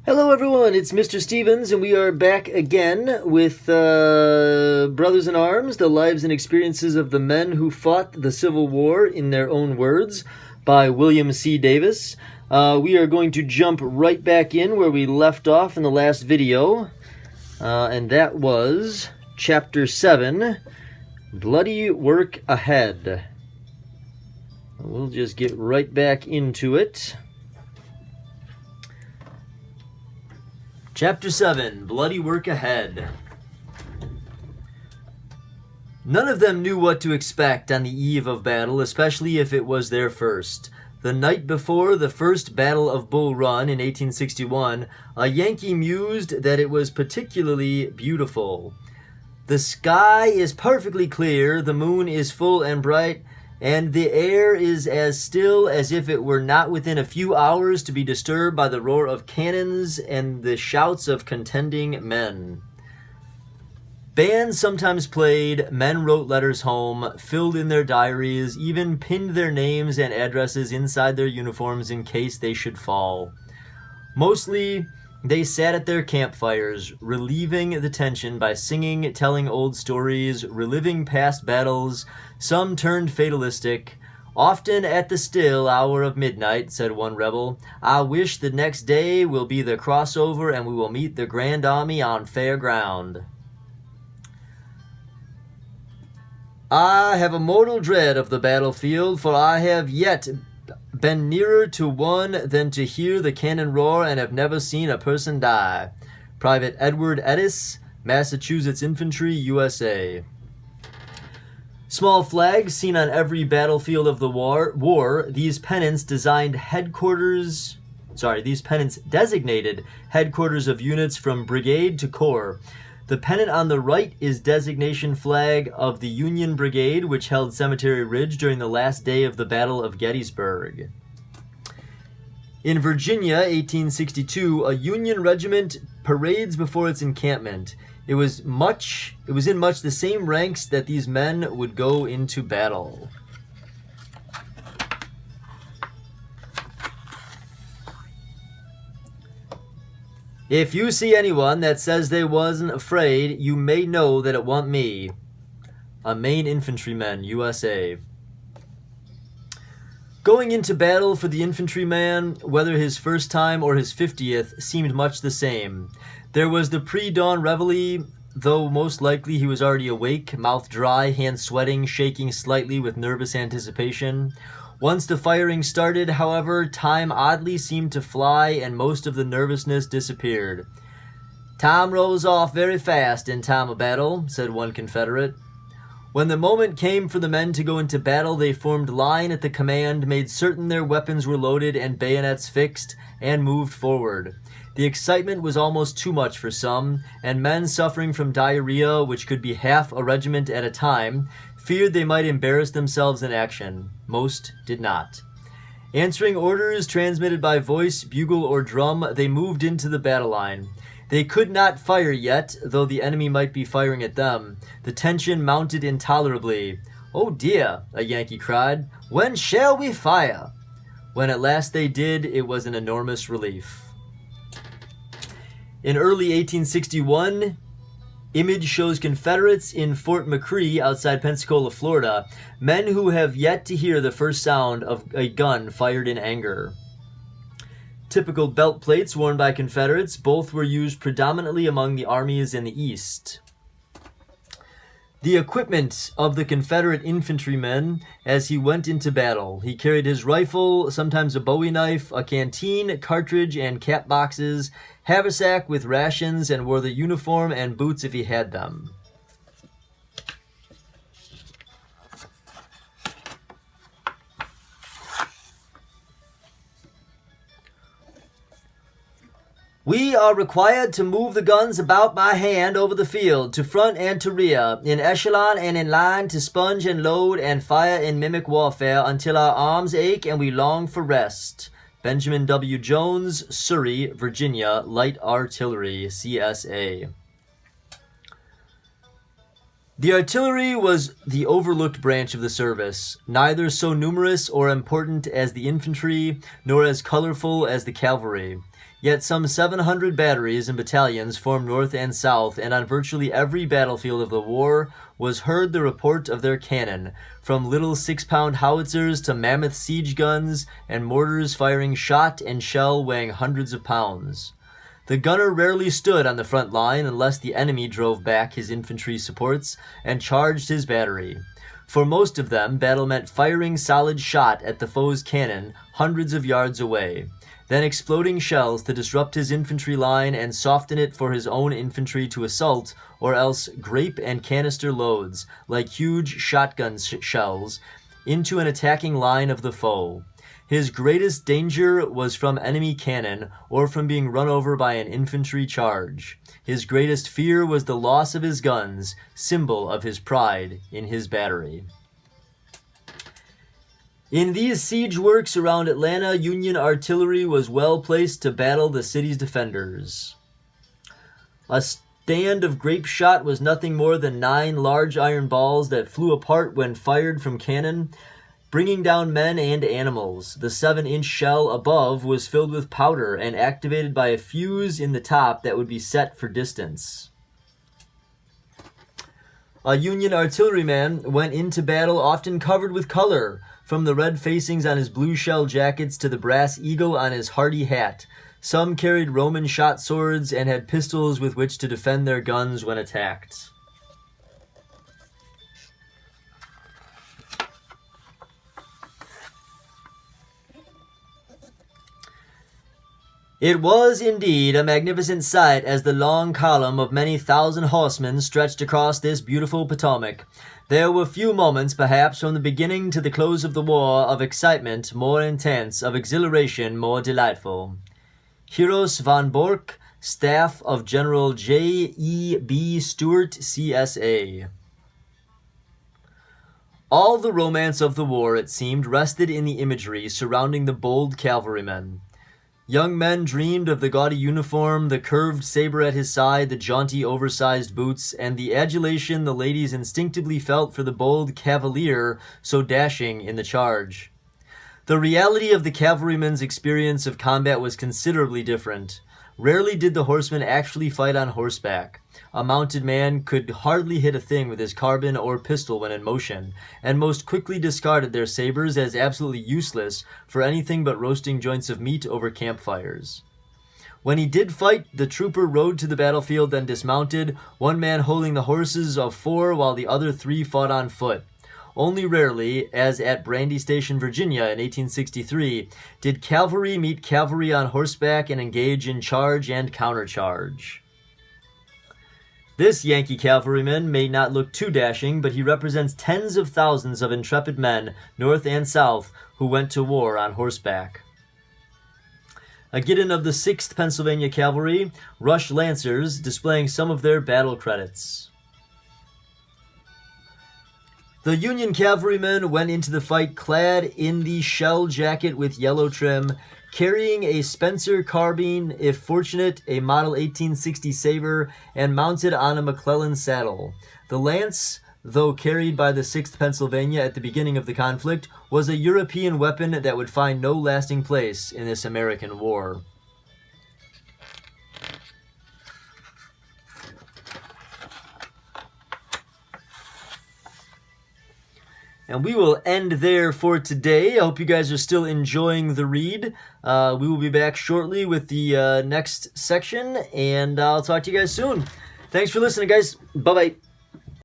Hello everyone, it's Mr. Stevens, and we are back again with Brothers in Arms, The Lives and Experiences of the Men Who Fought the Civil War in Their Own Words by William C. Davis. We are going to jump right back in where we left off in the last video, and that was Chapter 7, Bloody Work Ahead. We'll just get right back into it. Chapter 7, Bloody Work Ahead. None of them knew what to expect on the eve of battle, especially if it was their first. The night before the first Battle of Bull Run in 1861, a Yankee mused that it was particularly beautiful. The sky is perfectly clear, the moon is full and bright, and the air is as still as if it were not within a few hours to be disturbed by the roar of cannons and the shouts of contending men. Bands sometimes played, men wrote letters home, filled in their diaries, even pinned their names and addresses inside their uniforms in case they should fall. Mostly, they sat at their campfires, relieving the tension by singing, telling old stories, reliving past battles. Some turned fatalistic. Often at the still hour of midnight, said one rebel, I wish the next day will be the crossover and we will meet the Grand Army on fair ground. I have a mortal dread of the battlefield, for I have yet been nearer to one than to hear the cannon roar and have never seen a person die. Private Edward Edis, Massachusetts Infantry, USA. Small flags seen on every battlefield of the war, these pennants designated headquarters of units from brigade to corps. The pennant on the right is designation flag of the Union Brigade, which held Cemetery Ridge during the last day of the Battle of Gettysburg. In Virginia, 1862, a Union regiment parades before its encampment. It was in much the same ranks that these men would go into battle. If you see anyone that says they wasn't afraid, you may know that it wa'n't me. A Maine infantryman, USA. Going into battle for the infantryman, whether his first time or his 50th, seemed much the same. There was the pre-dawn reveille, though most likely he was already awake, mouth dry, hands sweating, shaking slightly with nervous anticipation. Once the firing started, however, time oddly seemed to fly and most of the nervousness disappeared. Time rolls off very fast in time of battle, said one Confederate. When the moment came for the men to go into battle, they formed line at the command, made certain their weapons were loaded and bayonets fixed, and moved forward. The excitement was almost too much for some, and men suffering from diarrhea, which could be half a regiment at a time, feared they might embarrass themselves in action. Most did not. Answering orders transmitted by voice, bugle, or drum, they moved into the battle line. They could not fire yet, though the enemy might be firing at them. The tension mounted intolerably. "Oh dear," a Yankee cried, "when shall we fire?" When at last they did, it was an enormous relief. In early 1861, image shows Confederates in Fort McCree outside Pensacola, Florida, men who have yet to hear the first sound of a gun fired in anger. Typical belt plates worn by Confederates, both were used predominantly among the armies in the East. The equipment of the Confederate infantryman as he went into battle. He carried his rifle, sometimes a bowie knife, a canteen, cartridge, and cap boxes, haversack with rations, and wore the uniform and boots if he had them. We are required to move the guns about by hand over the field, to front and to rear, in echelon and in line, to sponge and load and fire in mimic warfare until our arms ache and we long for rest. Benjamin W. Jones, Surrey, Virginia, Light Artillery, CSA. The artillery was the overlooked branch of the service, neither so numerous or important as the infantry, nor as colorful as the cavalry. Yet some 700 batteries and battalions formed north and south, and on virtually every battlefield of the war was heard the report of their cannon, from little 6-pound howitzers to mammoth siege guns and mortars firing shot and shell weighing hundreds of pounds. The gunner rarely stood on the front line unless the enemy drove back his infantry supports and charged his battery. For most of them, battle meant firing solid shot at the foe's cannon hundreds of yards away, then exploding shells to disrupt his infantry line and soften it for his own infantry to assault, or else grape and canister loads, like huge shotgun shells, into an attacking line of the foe. His greatest danger was from enemy cannon or from being run over by an infantry charge. His greatest fear was the loss of his guns, symbol of his pride in his battery. In these siege works around Atlanta, Union artillery was well placed to battle the city's defenders. A stand of grape shot was nothing more than 9 large iron balls that flew apart when fired from cannon, bringing down men and animals. The 7-inch shell above was filled with powder and activated by a fuse in the top that would be set for distance. A Union artilleryman went into battle often covered with color, from the red facings on his blue shell jackets to the brass eagle on his hardy hat. Some carried Roman shot swords and had pistols with which to defend their guns when attacked. It was indeed a magnificent sight as the long column of many thousand horsemen stretched across this beautiful Potomac. There were few moments, perhaps, from the beginning to the close of the war, of excitement more intense, of exhilaration more delightful. Heros von Borch, Staff of General J.E.B. Stuart, CSA. All the romance of the war, it seemed, rested in the imagery surrounding the bold cavalrymen. Young men dreamed of the gaudy uniform, the curved saber at his side, the jaunty oversized boots, and the adulation the ladies instinctively felt for the bold cavalier so dashing in the charge. The reality of the cavalryman's experience of combat was considerably different. Rarely did the horseman actually fight on horseback. A mounted man could hardly hit a thing with his carbine or pistol when in motion, and most quickly discarded their sabers as absolutely useless for anything but roasting joints of meat over campfires. When he did fight, the trooper rode to the battlefield, then dismounted, one man holding the horses of 4 while the other 3 fought on foot. Only rarely, as at Brandy Station, Virginia in 1863, did cavalry meet cavalry on horseback and engage in charge and countercharge. This Yankee cavalryman may not look too dashing, but he represents tens of thousands of intrepid men, north and south, who went to war on horseback. A Gideon of the 6th Pennsylvania Cavalry, Rush Lancers, displaying some of their battle credits. The Union cavalrymen went into the fight clad in the shell jacket with yellow trim, carrying a Spencer carbine, if fortunate, a Model 1860 saber, and mounted on a McClellan saddle. The lance, though carried by the 6th Pennsylvania at the beginning of the conflict, was a European weapon that would find no lasting place in this American war. And we will end there for today. I hope you guys are still enjoying the read. We will be back shortly with the next section, and I'll talk to you guys soon. Thanks for listening, guys. Bye-bye.